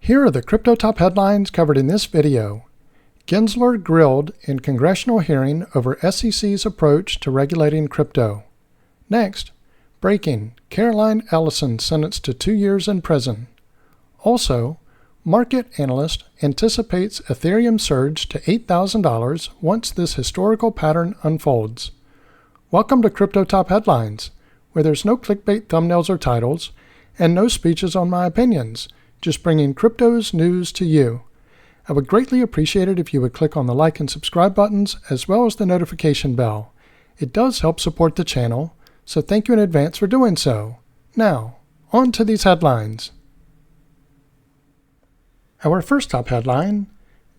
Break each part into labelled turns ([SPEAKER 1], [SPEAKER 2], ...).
[SPEAKER 1] Here are the crypto top headlines covered in this video. Gensler grilled in Congressional hearing over SEC's approach to regulating crypto. Next, breaking, Caroline Ellison sentenced to 2 years in prison. Also, market analyst anticipates Ethereum surge to $8,000 once this historical pattern unfolds. Welcome to Crypto Top Headlines, where there's no clickbait thumbnails or titles, and no speeches on my opinions, just bringing crypto's news to you. I would greatly appreciate it if you would click on the like and subscribe buttons as well as the notification bell. It does help support the channel, so thank you in advance for doing so. Now, on to these headlines. Our first top headline,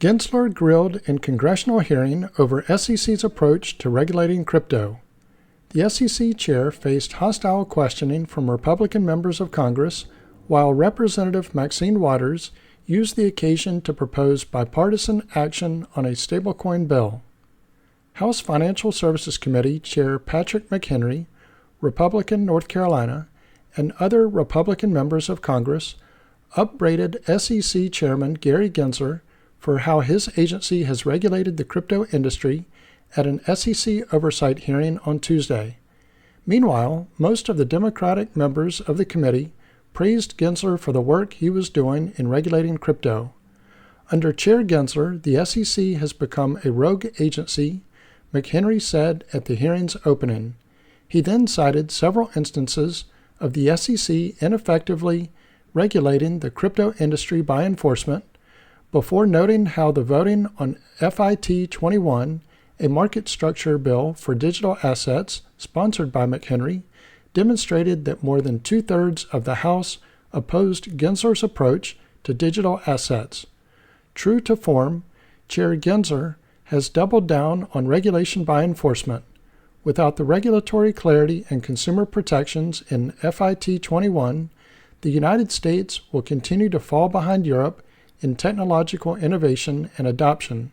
[SPEAKER 1] Gensler grilled in Congressional hearing over SEC's approach to regulating crypto. The SEC chair faced hostile questioning from Republican members of Congress, while Representative Maxine Waters used the occasion to propose bipartisan action on a stablecoin bill. House Financial Services Committee Chair Patrick McHenry, Republican North Carolina, and other Republican members of Congress upbraided SEC Chairman Gary Gensler for how his agency has regulated the crypto industry at an SEC oversight hearing on Tuesday. Meanwhile, most of the Democratic members of the committee praised Gensler for the work he was doing in regulating crypto. Under Chair Gensler, the SEC has become a rogue agency, McHenry said at the hearing's opening. He then cited several instances of the SEC ineffectively regulating the crypto industry by enforcement, before noting how the voting on FIT 21, a market structure bill for digital assets sponsored by McHenry, demonstrated that more than 2/3 of the House opposed Gensler's approach to digital assets. True to form, Chair Gensler has doubled down on regulation by enforcement. Without the regulatory clarity and consumer protections in FIT 21, the United States will continue to fall behind Europe in technological innovation and adoption.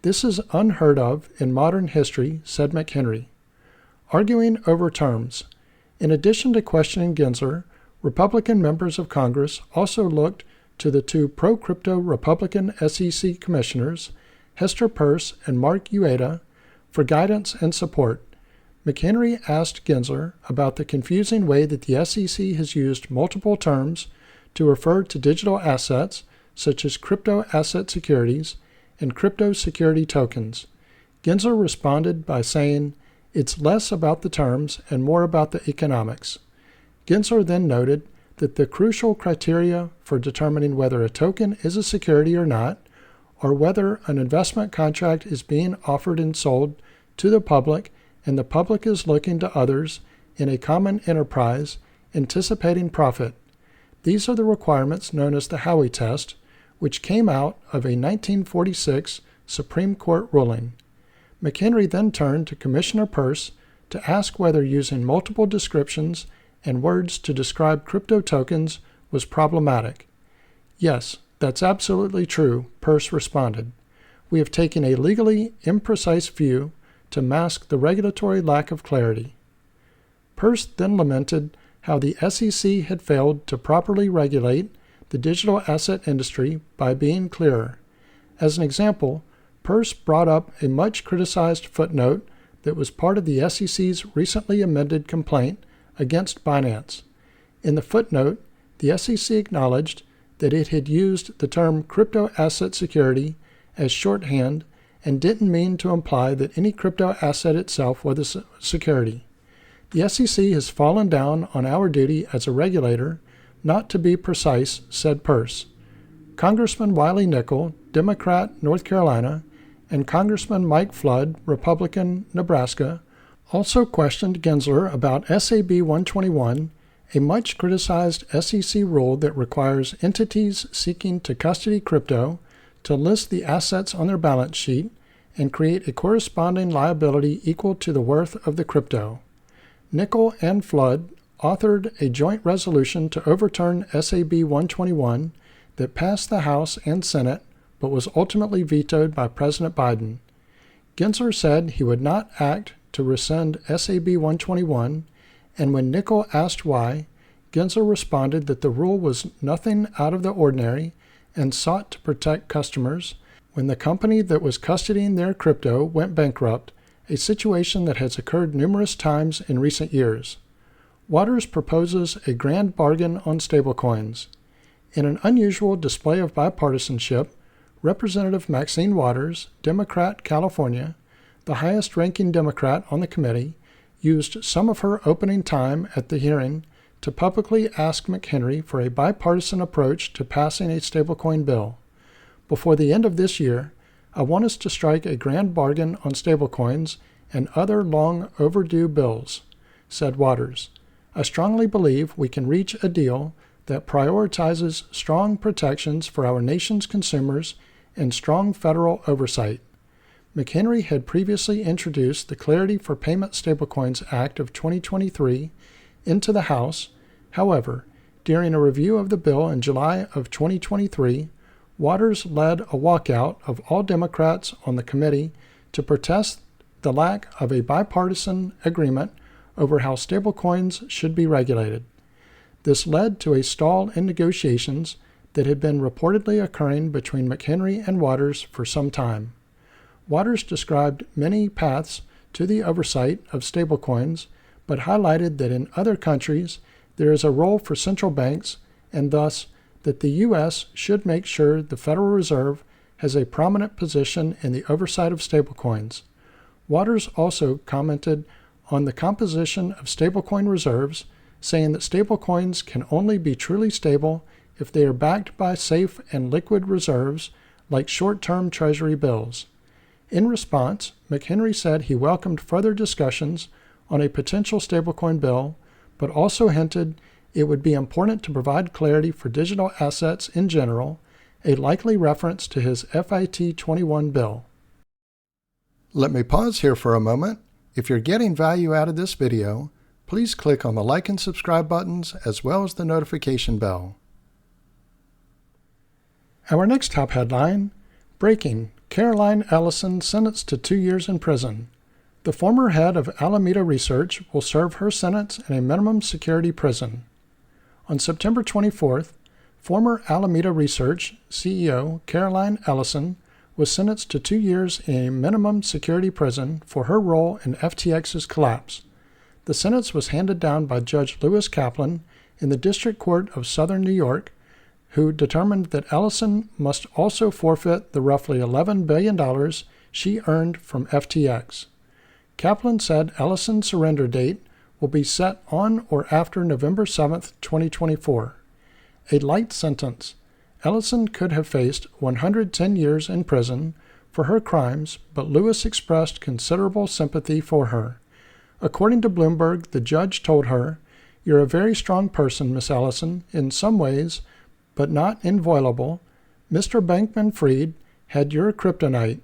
[SPEAKER 1] This is unheard of in modern history, said McHenry. Arguing over terms. In addition to questioning Gensler, Republican members of Congress also looked to the two pro-crypto Republican SEC commissioners, Hester Peirce and Mark Ueda, for guidance and support. McHenry asked Gensler about the confusing way that the SEC has used multiple terms to refer to digital assets, such as crypto asset securities and crypto security tokens. Gensler responded by saying, "It's less about the terms and more about the economics." Gensler then noted that the crucial criteria for determining whether a token is a security or not, or whether an investment contract is being offered and sold to the public and the public is looking to others in a common enterprise, anticipating profit. These are the requirements known as the Howey test, which came out of a 1946 Supreme Court ruling. McHenry then turned to Commissioner Peirce to ask whether using multiple descriptions and words to describe crypto tokens was problematic. "Yes, that's absolutely true," Peirce responded. "We have taken a legally imprecise view to mask the regulatory lack of clarity." Peirce then lamented how the SEC had failed to properly regulate the digital asset industry by being clearer. As an example, Peirce brought up a much criticized footnote that was part of the SEC's recently amended complaint against Binance. In the footnote, the SEC acknowledged that it had used the term crypto asset security as shorthand and didn't mean to imply that any crypto asset itself was a security. The SEC has fallen down on our duty as a regulator not to be precise, said Peirce. Congressman Wiley Nickel, Democrat, North Carolina, and Congressman Mike Flood, Republican, Nebraska, also questioned Gensler about SAB 121, a much criticized SEC rule that requires entities seeking to custody crypto to list the assets on their balance sheet and create a corresponding liability equal to the worth of the crypto. Nickel and Flood authored a joint resolution to overturn SAB 121 that passed the House and Senate but was ultimately vetoed by President Biden. Gensler said he would not act to rescind SAB 121, and when Nickel asked why, Gensler responded that the rule was nothing out of the ordinary and sought to protect customers when the company that was custodying their crypto went bankrupt, a situation that has occurred numerous times in recent years. Waters proposes a grand bargain on stablecoins. In an unusual display of bipartisanship, Representative Maxine Waters, Democrat, California, the highest-ranking Democrat on the committee, used some of her opening time at the hearing to publicly ask McHenry for a bipartisan approach to passing a stablecoin bill. Before the end of this year, I want us to strike a grand bargain on stablecoins and other long overdue bills, said Waters. I strongly believe we can reach a deal that prioritizes strong protections for our nation's consumers and strong federal oversight. McHenry had previously introduced the Clarity for Payment Stablecoins Act of 2023 into the House. However, during a review of the bill in July of 2023, Waters led a walkout of all Democrats on the committee to protest the lack of a bipartisan agreement over how stablecoins should be regulated. This led to a stall in negotiations that had been reportedly occurring between McHenry and Waters for some time. Waters described many paths to the oversight of stablecoins, but highlighted that in other countries there is a role for central banks and thus that the U.S. should make sure the Federal Reserve has a prominent position in the oversight of stablecoins. Waters also commented on the composition of stablecoin reserves, saying that stablecoins can only be truly stable if they are backed by safe and liquid reserves like short-term Treasury bills. In response, McHenry said he welcomed further discussions on a potential stablecoin bill, but also hinted it would be important to provide clarity for digital assets in general, a likely reference to his FIT21 bill. Let me pause here for a moment. If you're getting value out of this video, please click on the like and subscribe buttons as well as the notification bell. Our next top headline, breaking, Caroline Ellison sentenced to 2 years in prison. The former head of Alameda Research will serve her sentence in a minimum security prison. On September 24th, former Alameda Research CEO Caroline Ellison was sentenced to 2 years in a minimum security prison for her role in FTX's collapse. The sentence was handed down by Judge Lewis Kaplan in the District Court of Southern New York, who determined that Ellison must also forfeit the roughly $11 billion she earned from FTX. Kaplan said Ellison's surrender date will be set on or after November 7, 2024. A light sentence. Ellison could have faced 110 years in prison for her crimes, but Lewis expressed considerable sympathy for her. According to Bloomberg, the judge told her, "You're a very strong person, Miss Ellison, in some ways, but not inviolable. Mr. Bankman-Fried had your kryptonite.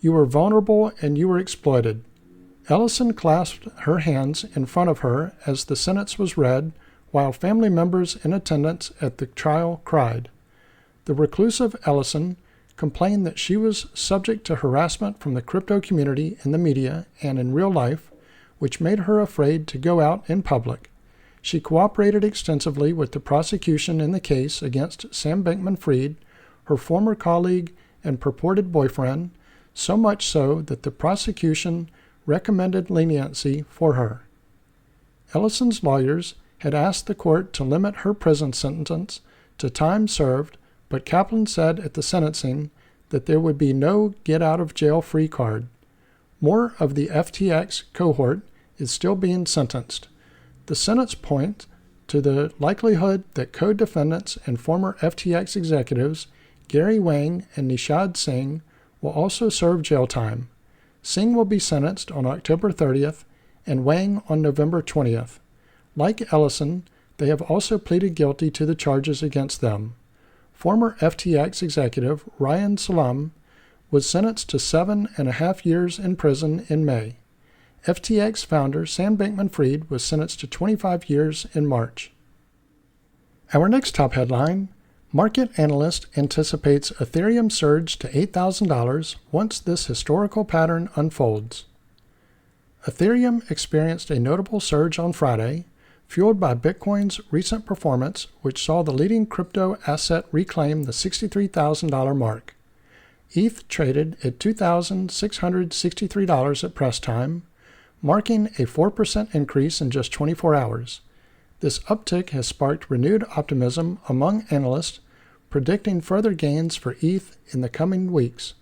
[SPEAKER 1] You were vulnerable and you were exploited." Ellison clasped her hands in front of her as the sentence was read, while family members in attendance at the trial cried. The reclusive Ellison complained that she was subject to harassment from the crypto community in the media and in real life, which made her afraid to go out in public. She cooperated extensively with the prosecution in the case against Sam Bankman-Fried, her former colleague and purported boyfriend, so much so that the prosecution recommended leniency for her. Ellison's lawyers had asked the court to limit her prison sentence to time served, but Kaplan said at the sentencing that there would be no get-out-of-jail-free card. More of the FTX cohort is still being sentenced. The sentence points to the likelihood that co-defendants and former FTX executives Gary Wang and Nishad Singh will also serve jail time. Singh will be sentenced on October 30th and Wang on November 20th. Like Ellison, they have also pleaded guilty to the charges against them. Former FTX executive Ryan Salam was sentenced to 7.5 years in prison in May. FTX founder Sam Bankman-Fried was sentenced to 25 years in March. Our next top headline, Market Analyst anticipates Ethereum surge to $8,000 once this historical pattern unfolds. Ethereum experienced a notable surge on Friday, fueled by Bitcoin's recent performance, which saw the leading crypto asset reclaim the $63,000 mark. ETH traded at $2,663 at press time, marking a 4% increase in just 24 hours. This uptick has sparked renewed optimism among analysts, predicting further gains for ETH in the coming weeks.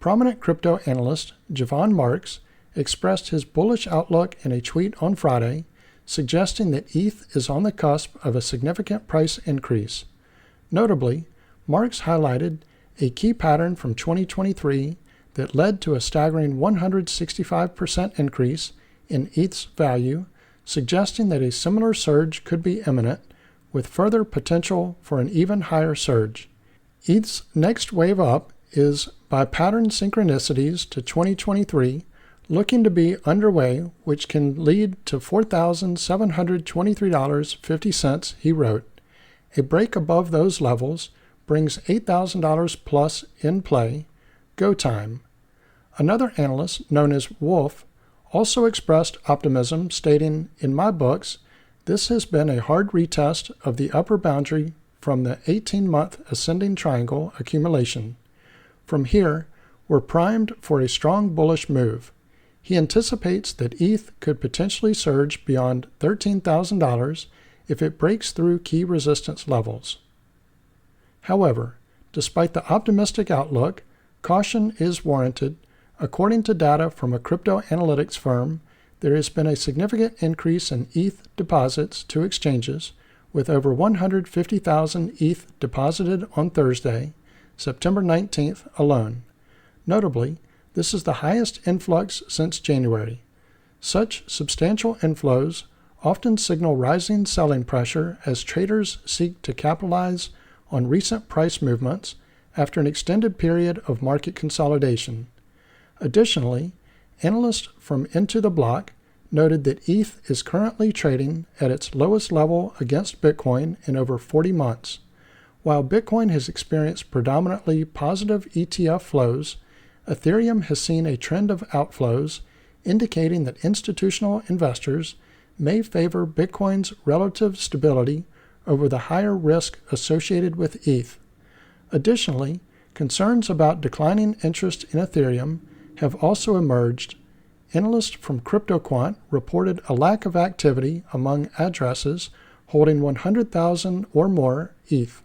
[SPEAKER 1] Prominent crypto analyst Javon Marks expressed his bullish outlook in a tweet on Friday, suggesting that ETH is on the cusp of a significant price increase. Notably, Marks highlighted a key pattern from 2023 that led to a staggering 165% increase in ETH's value, suggesting that a similar surge could be imminent, with further potential for an even higher surge. ETH's next wave up is by pattern synchronicities to 2023, looking to be underway, which can lead to $4,723.50, he wrote. A break above those levels brings $8,000 plus in play. Go time. Another analyst, known as Wolf, also expressed optimism, stating, "In my books, this has been a hard retest of the upper boundary from the 18-month ascending triangle accumulation. From here, we're primed for a strong bullish move." He anticipates that ETH could potentially surge beyond $13,000 if it breaks through key resistance levels. However, despite the optimistic outlook, caution is warranted. According to data from a crypto analytics firm, there has been a significant increase in ETH deposits to exchanges, with over 150,000 ETH deposited on Thursday, September 19th alone. Notably, this is the highest influx since January. Such substantial inflows often signal rising selling pressure as traders seek to capitalize on recent price movements after an extended period of market consolidation. Additionally, analysts from Into the Block noted that ETH is currently trading at its lowest level against Bitcoin in over 40 months. While Bitcoin has experienced predominantly positive ETF flows, Ethereum has seen a trend of outflows, indicating that institutional investors may favor Bitcoin's relative stability over the higher risk associated with ETH. Additionally, concerns about declining interest in Ethereum have also emerged. Analysts from CryptoQuant reported a lack of activity among addresses holding 100,000 or more ETH.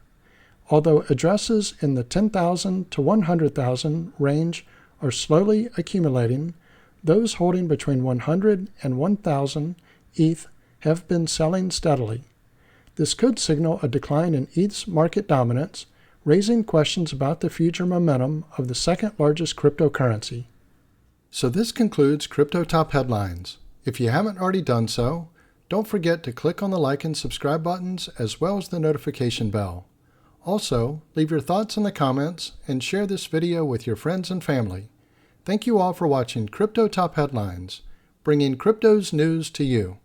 [SPEAKER 1] Although addresses in the 10,000 to 100,000 range are slowly accumulating, those holding between 100 and 1,000 ETH have been selling steadily. This could signal a decline in ETH's market dominance, raising questions about the future momentum of the second largest cryptocurrency. So this concludes Crypto Top Headlines. If you haven't already done so, don't forget to click on the like and subscribe buttons as well as the notification bell. Also, leave your thoughts in the comments and share this video with your friends and family. Thank you all for watching Crypto Top Headlines, bringing crypto's news to you.